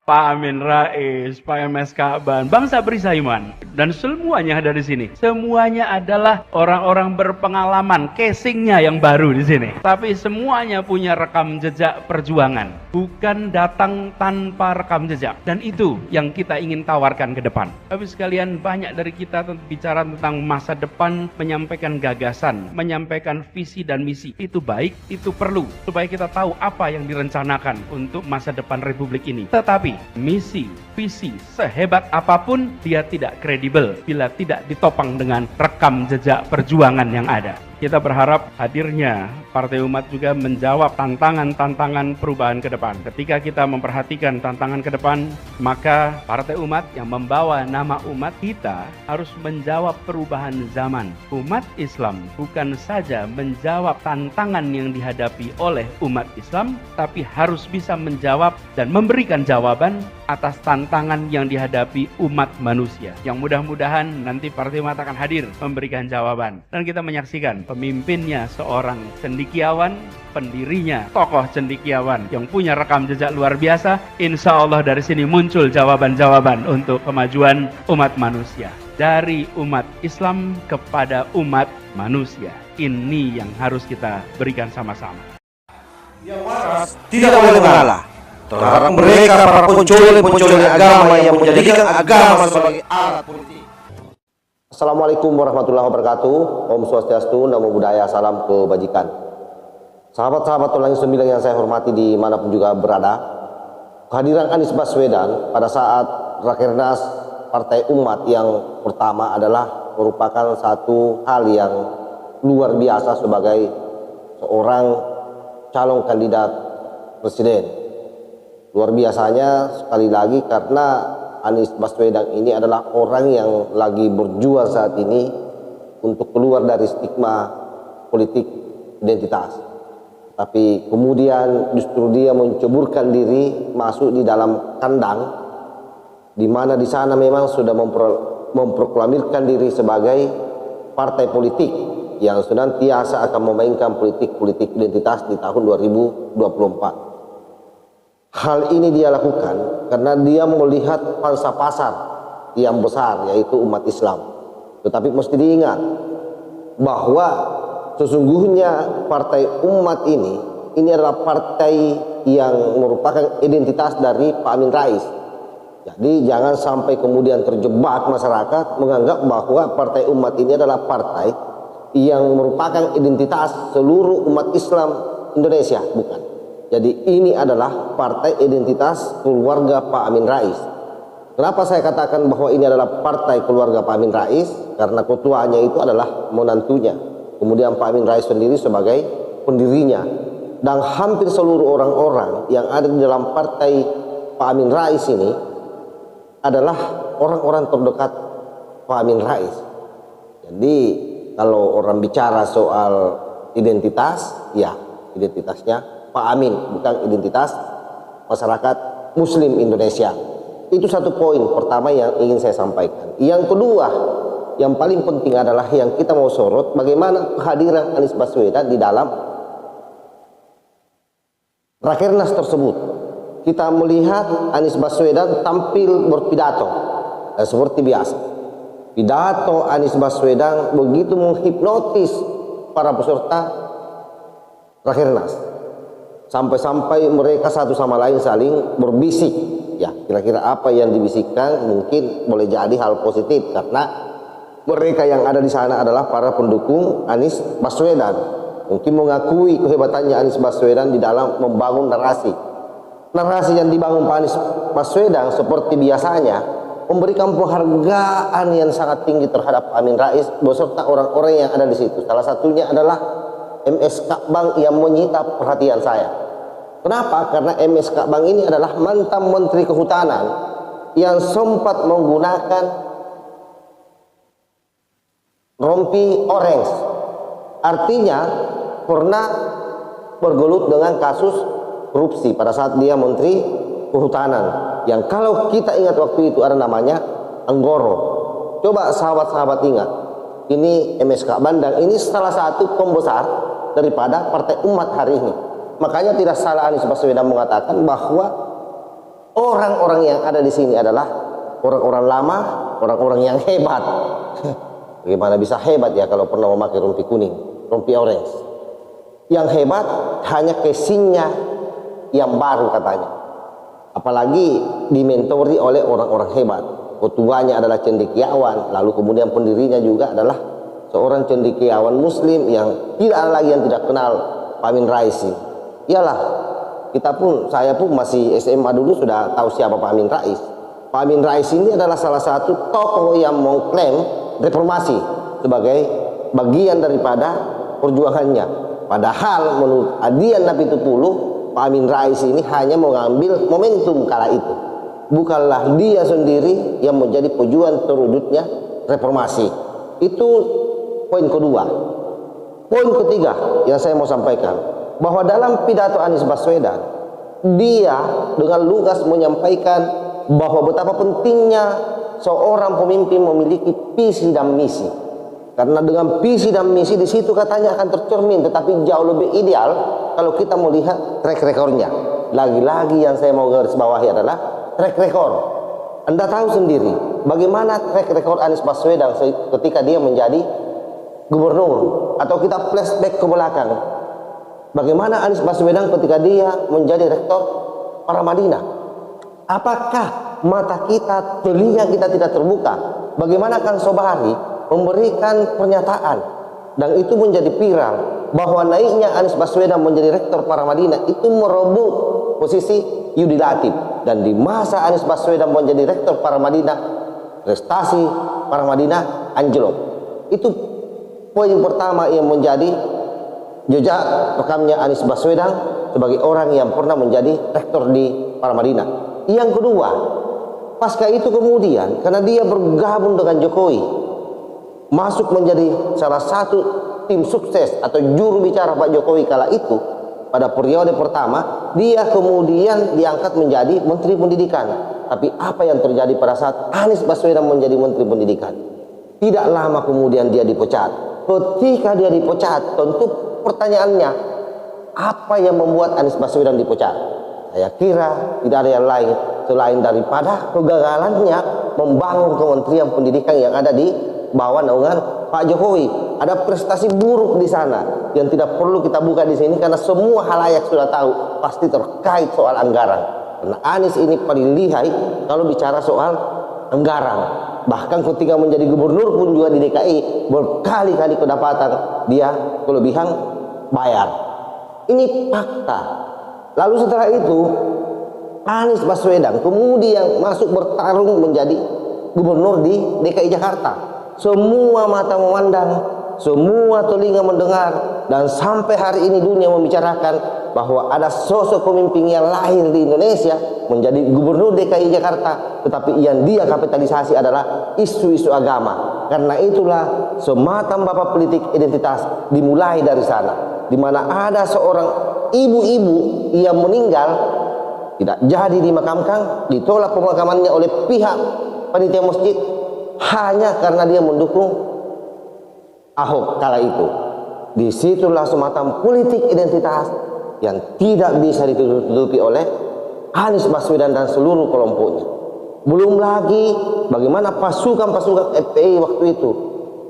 Pak Amin Rais, Pak MS Ka'ban, Bang Sabri Saiman, dan semuanya ada di sini. Semuanya adalah orang-orang berpengalaman, casingnya yang baru di sini. Tapi semuanya punya rekam jejak perjuangan, bukan datang tanpa rekam jejak. Dan itu yang kita ingin tawarkan ke depan. Tapi sekalian, banyak dari kita bicara tentang masa depan, menyampaikan gagasan, menyampaikan visi dan misi. Itu baik, itu perlu, supaya kita tahu apa yang direncanakan untuk masa depan Republik ini. Tetapi misi, visi, sehebat apapun dia tidak kredibel bila tidak ditopang dengan rekam jejak perjuangan yang ada. Kita berharap hadirnya Partai Umat juga menjawab tantangan-tantangan perubahan ke depan. Ketika kita memperhatikan tantangan ke depan, maka Partai Umat yang membawa nama umat kita harus menjawab perubahan zaman. Umat Islam bukan saja menjawab tantangan yang dihadapi oleh umat Islam, tapi harus bisa menjawab dan memberikan jawaban atas tantangan yang dihadapi umat manusia. Yang mudah-mudahan nanti Partai Umat akan hadir memberikan jawaban. Dan kita menyaksikan pemimpinnya seorang cendekiawan, pendirinya tokoh cendekiawan yang punya rekam jejak luar biasa. Insya Allah dari sini muncul jawaban-jawaban untuk kemajuan umat manusia. Dari umat Islam kepada umat manusia. Ini yang harus kita berikan sama-sama. Yang waras tidak boleh mengalah terhadap mereka para pencoleng-pencoleng agama yang menjadikan agama sebagai alat politik. Assalamualaikum warahmatullahi wabarakatuh. Om Swastiastu, Namo Buddhaya, salam kebajikan. Sahabat-sahabat Tulang 9 yang saya hormati dimanapun juga berada, kehadiran Anies Baswedan pada saat Rakernas Partai Umat yang pertama adalah merupakan satu hal yang luar biasa sebagai seorang calon kandidat presiden. Luar biasanya sekali lagi karena Anies Baswedan ini adalah orang yang lagi berjuang saat ini untuk keluar dari stigma politik identitas. Tapi kemudian justru dia menceburkan diri masuk di dalam kandang, di mana di sana memang sudah memproklamirkan diri sebagai partai politik yang senantiasa akan memainkan politik identitas di tahun 2024. Hal ini dia lakukan karena dia melihat pangsa pasar yang besar, yaitu umat Islam. Tetapi mesti diingat bahwa sesungguhnya partai umat ini adalah partai yang merupakan identitas dari Pak Amin Rais. Jadi jangan sampai kemudian terjebak masyarakat menganggap bahwa partai umat ini adalah partai yang merupakan identitas seluruh umat Islam Indonesia. Bukan. Jadi ini adalah partai identitas keluarga Pak Amin Rais. Kenapa saya katakan bahwa ini adalah partai keluarga Pak Amin Rais? Karena ketuanya itu adalah menantunya. Kemudian Pak Amin Rais sendiri sebagai pendirinya. Dan hampir seluruh orang-orang yang ada di dalam partai Pak Amin Rais ini adalah orang-orang terdekat Pak Amin Rais. Jadi kalau orang bicara soal identitas, ya identitasnya Pak Amin, bukan identitas masyarakat Muslim Indonesia. Itu satu poin pertama yang ingin saya sampaikan. Yang kedua, yang paling penting adalah yang kita mau sorot, bagaimana kehadiran Anies Baswedan di dalam Rakernas tersebut. Kita melihat Anies Baswedan tampil berpidato, dan seperti biasa, pidato Anies Baswedan begitu menghipnotis para peserta Rakernas. Sampai-sampai mereka satu sama lain saling berbisik. Ya, kira-kira apa yang dibisikkan mungkin boleh jadi hal positif karena mereka yang ada di sana adalah para pendukung Anies Baswedan. Mungkin mengakui kehebatannya Anies Baswedan di dalam membangun narasi. Narasi yang dibangun Pak Anies Baswedan seperti biasanya memberikan penghargaan yang sangat tinggi terhadap Amin Rais beserta orang-orang yang ada di situ. Salah satunya adalah MS Ka'ban yang menyita perhatian saya. Kenapa? Karena MS Ka'ban ini adalah mantan Menteri Kehutanan yang sempat menggunakan rompi orange. Artinya pernah bergelut dengan kasus korupsi pada saat dia Menteri Kehutanan. Yang kalau kita ingat waktu itu ada namanya Anggoro. Coba sahabat-sahabat ingat. Ini MS Ka'ban dan ini salah satu pembesar daripada Partai Umat hari ini. Makanya tidak salah Anies Baswedan mengatakan bahwa Orang-orang yang ada di sini adalah orang-orang lama, orang-orang yang hebat. Bagaimana bisa hebat ya kalau pernah memakai rompi kuning, rompi orange? Yang hebat hanya casingnya yang baru katanya. Apalagi dimentori oleh orang-orang hebat. Ketuanya adalah cendekiawan, lalu kemudian pendirinya juga adalah seorang cendekiawan muslim yang tidak ada lagi yang tidak kenal Pak Amin Rais. Iyalah, saya pun masih SMA dulu sudah tahu siapa Pak Amin Rais. Pak Amin Rais ini adalah salah satu tokoh yang mengklaim reformasi sebagai bagian daripada perjuangannya. Padahal menurut Adian Napitupulu, Pak Amin Rais ini hanya mengambil momentum kala itu. Bukanlah dia sendiri yang menjadi pejuang terwujudnya reformasi. Itu poin kedua. Poin ketiga yang saya mau sampaikan, bahwa dalam pidato Anies Baswedan, dia dengan lugas menyampaikan bahwa betapa pentingnya seorang pemimpin memiliki visi dan misi. Karena dengan visi dan misi di situ katanya akan tercermin, tetapi jauh lebih ideal kalau kita melihat track recordnya. Lagi-lagi yang saya mau garis bawahi adalah track record. Anda tahu sendiri bagaimana track record Anies Baswedan ketika dia menjadi gubernur, atau kita flashback ke belakang. Bagaimana Anies Baswedan ketika dia menjadi rektor Paramadina? Apakah mata kita, telinga kita tidak terbuka? Bagaimana Kang Sobari memberikan pernyataan dan itu menjadi viral bahwa naiknya Anies Baswedan menjadi rektor Paramadina itu merebut posisi Yudi Latif, dan di masa Anies Baswedan menjadi rektor Paramadina, prestasi Paramadina anjlok. Itu poin pertama yang menjadi jejak rekamnya Anies Baswedan sebagai orang yang pernah menjadi rektor di Paramadina. Yang kedua, pasca itu kemudian karena dia bergabung dengan Jokowi, masuk menjadi salah satu tim sukses atau juru bicara Pak Jokowi kala itu, pada periode pertama dia kemudian diangkat menjadi Menteri Pendidikan. Tapi apa yang terjadi pada saat Anies Baswedan menjadi Menteri Pendidikan? Tidak lama kemudian dia dipecat. Ketika dia dipecat, tentu pertanyaannya, apa yang membuat Anies Baswedan dipecat? Saya kira tidak ada yang lain selain daripada kegagalannya membangun Kementerian Pendidikan yang ada di bawah naungan Pak Jokowi. Ada prestasi buruk di sana yang tidak perlu kita buka di sini karena semua halayak sudah tahu, pasti terkait soal anggaran. Karena Anies ini paling lihai kalau bicara soal anggaran. Bahkan ketika menjadi gubernur pun juga di DKI berkali-kali kedapatan dia kelebihan bayar. Ini fakta. Lalu setelah itu Anies Baswedan kemudian masuk bertarung menjadi gubernur di DKI Jakarta. Semua mata memandang, semua telinga mendengar, dan sampai hari ini dunia membicarakan bahwa ada sosok pemimpin yang lahir di Indonesia menjadi gubernur DKI Jakarta, tetapi yang dia kapitalisasi adalah isu-isu agama. Karena itulah semata bapak politik identitas dimulai dari sana, di mana ada seorang ibu-ibu yang meninggal tidak jadi dimakamkan, ditolak pemakamannya oleh pihak panitia masjid hanya karena dia mendukung Ahok kala itu. Disitulah semacam politik identitas yang tidak bisa ditutupi oleh Anies Baswedan dan seluruh kelompoknya. Belum lagi bagaimana pasukan-pasukan FPI waktu itu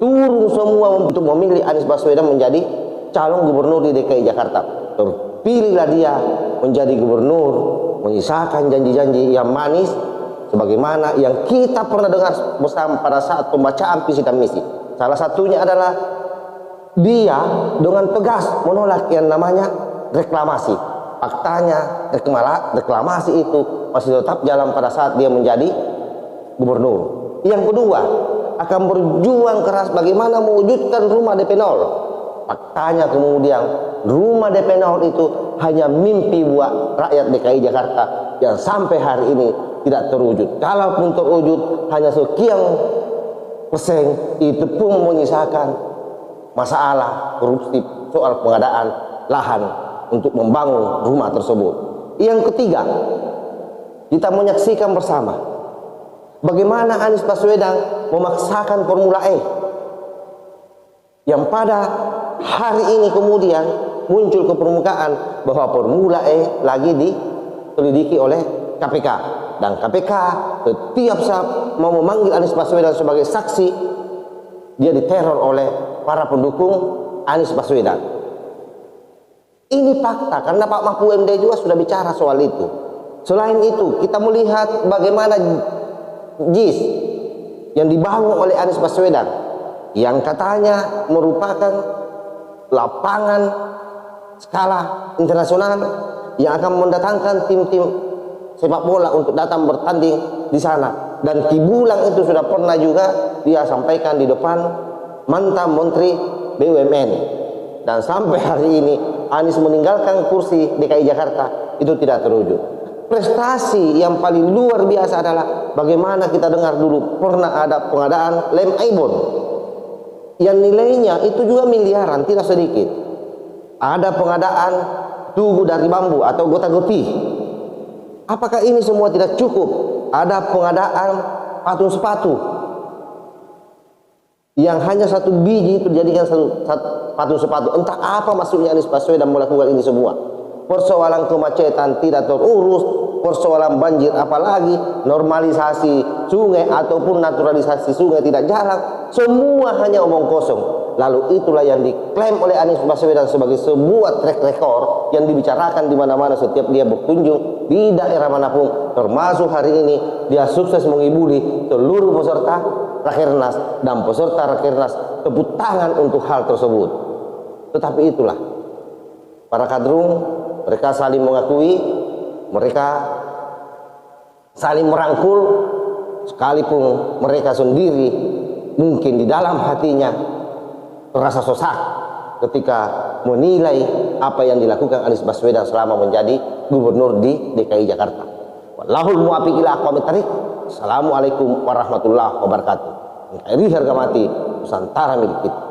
turun semua untuk memilih Anies Baswedan menjadi calon gubernur di DKI Jakarta. Terpilihlah dia menjadi gubernur, menyisakan janji-janji yang manis sebagaimana yang kita pernah dengar bersama pada saat pembacaan visi dan misi. Salah satunya adalah dia dengan tegas menolak yang namanya reklamasi. Faktanya reklamasi itu masih tetap jalan pada saat dia menjadi gubernur. Yang kedua, akan berjuang keras bagaimana mewujudkan rumah DP 0. Faktanya kemudian rumah DP 0 itu hanya mimpi buat rakyat DKI Jakarta yang sampai hari ini tidak terwujud. Kalaupun terwujud hanya sekian persen, itu pun menyisakan masalah korupsi soal pengadaan lahan untuk membangun rumah tersebut. Yang ketiga, kita menyaksikan bersama bagaimana Anies Baswedan memaksakan Formula E yang pada hari ini kemudian muncul ke permukaan bahwa Formula E lagi diselidiki oleh KPK, dan KPK setiap saat mau memanggil Anies Baswedan sebagai saksi, dia diteror oleh para pendukung Anies Baswedan. Ini fakta, karena Pak Mahfud MD juga sudah bicara soal itu. Selain itu, kita melihat bagaimana JIS yang dibangun oleh Anies Baswedan, yang katanya merupakan lapangan skala internasional yang akan mendatangkan tim-tim sepak bola untuk datang bertanding di sana. Dan Ki Bulang itu sudah pernah juga dia sampaikan di depan mantan Menteri BUMN. Dan sampai hari ini Anies meninggalkan kursi DKI Jakarta itu tidak terwujud. Prestasi yang paling luar biasa adalah bagaimana kita dengar dulu pernah ada pengadaan lem Aibon yang nilainya itu juga miliaran, tidak sedikit. Ada pengadaan tugu dari bambu atau gota-goti. Apakah ini semua tidak cukup? Ada pengadaan patung sepatu yang hanya satu biji itu dijadikan satu patung sepatu. Entah apa maksudnya Anies Baswedan melakukan ini semua. Persoalan kemacetan tidak terurus, persoalan banjir apalagi, normalisasi sungai ataupun naturalisasi sungai tidak jalan, semua hanya omong kosong. Lalu itulah yang diklaim oleh Anies Baswedan sebagai sebuah track record yang dibicarakan di mana-mana setiap dia berkunjung di daerah manapun, termasuk hari ini dia sukses mengibuli seluruh peserta Rakernas dan peserta Rakernas tepuk tangan untuk hal tersebut. Tetapi itulah para kadrung, mereka saling mengakui, mereka saling merangkul, sekalipun mereka sendiri mungkin di dalam hatinya terasa sesak ketika menilai apa yang dilakukan Anies Baswedan selama menjadi gubernur di DKI Jakarta. Wallahul muwaffiq ila aqwamit thariq. Assalamualaikum warahmatullahi wabarakatuh. NKRI harga mati, Nusantara milik kita.